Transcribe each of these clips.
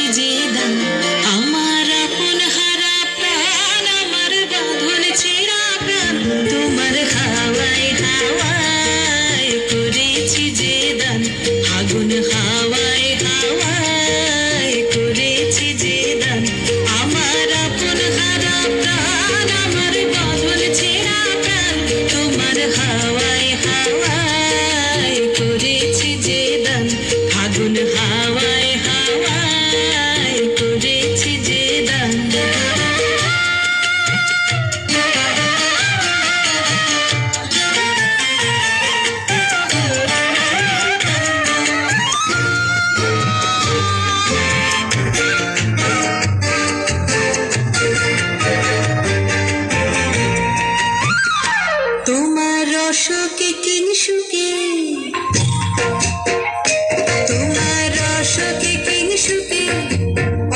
করেছি যে দান আমার আপন হারা প্রাণ আমার বাঁধন ছেঁড়া প্রাণ তোমার হাওয়ায় হাওয়ায় করেছি যে দান আগুন হাওয়ায় হাওয়ায় করেছি যে দান আমার আপন হারা প্রাণ আমার বাঁধন ছেঁড়া প্রাণ তোমার হাওয়ায় হাওয়ায় করেছি যে দান আগুন হাওয়ায় হাওয়ায় করেছি যে দান তোমার রসকে কিংসুকে তোমার রসকে কিংসুকে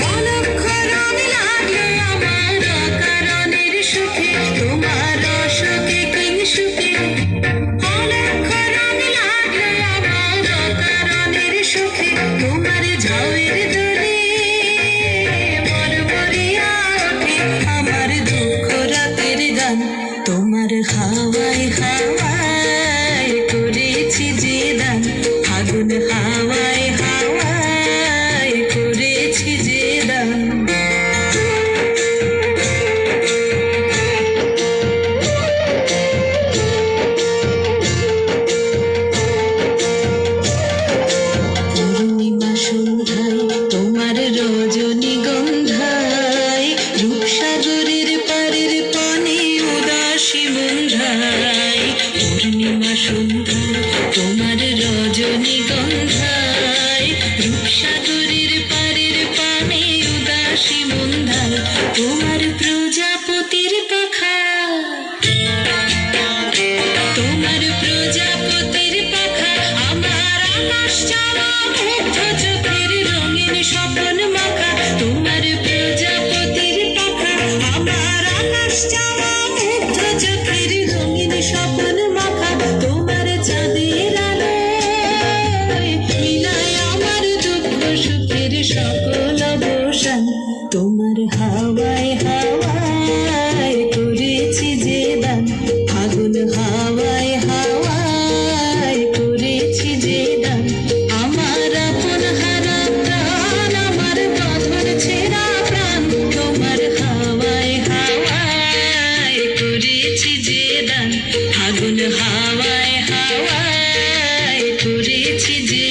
অলক্ষ রং লাগলো আমার অকারণের সুখে তোমার রসকে কিংসুকে অলক্ষ রং লাগলো আমার অকারণের সুখে তোমার ঝাউয়ের দোলে মরমরিয়া ওঠে আমার দুঃখ রাতের গান তোমার হাওয়ায় হাওয়ায় করেছি যে দান আগুন হাওয়ায় হাওয়ায় করেছি যে দান পূর্ণিমা সন্ধ্যায় তোমার রজনীগন্ধায় রূপসাগরের পারের পানে উদাসী মুন্ধায় পূর্ণিমা সন্ধ্যায় তোমার রজনীগন্ধায় রূপসাগরের পারের পানে উদাসী মুন্ধায় তোমার প্রজাপতির পাখা তোমার প্রজাপতির পাখা আমার আকাশ চাওয়া মুগ্ধ চোখের রঙিন স্বপ্ন মাখা তোমার প্রজাপতির পাখা আমার আকাশ চাওয়া মুগ্ধ চোখের রঙিন স্বপ্ন মাখা তোমার চাঁদের আলোয় মিলায় আমার দুঃখ সুখের সকল অবসান তোমার হাওয়ায় হাওয়ায় করেছি যে দান আগুন হাওয়ায় হাওয়ায় করেছি যে দান আমার আপন হারা প্রাণ আমার বাঁধন ছেঁড়া প্রাণ তোমার হাওয়ায় হাওয়ায় করেছি যে দান আগুন হাওয়ায় হাওয়ায় করেছি যে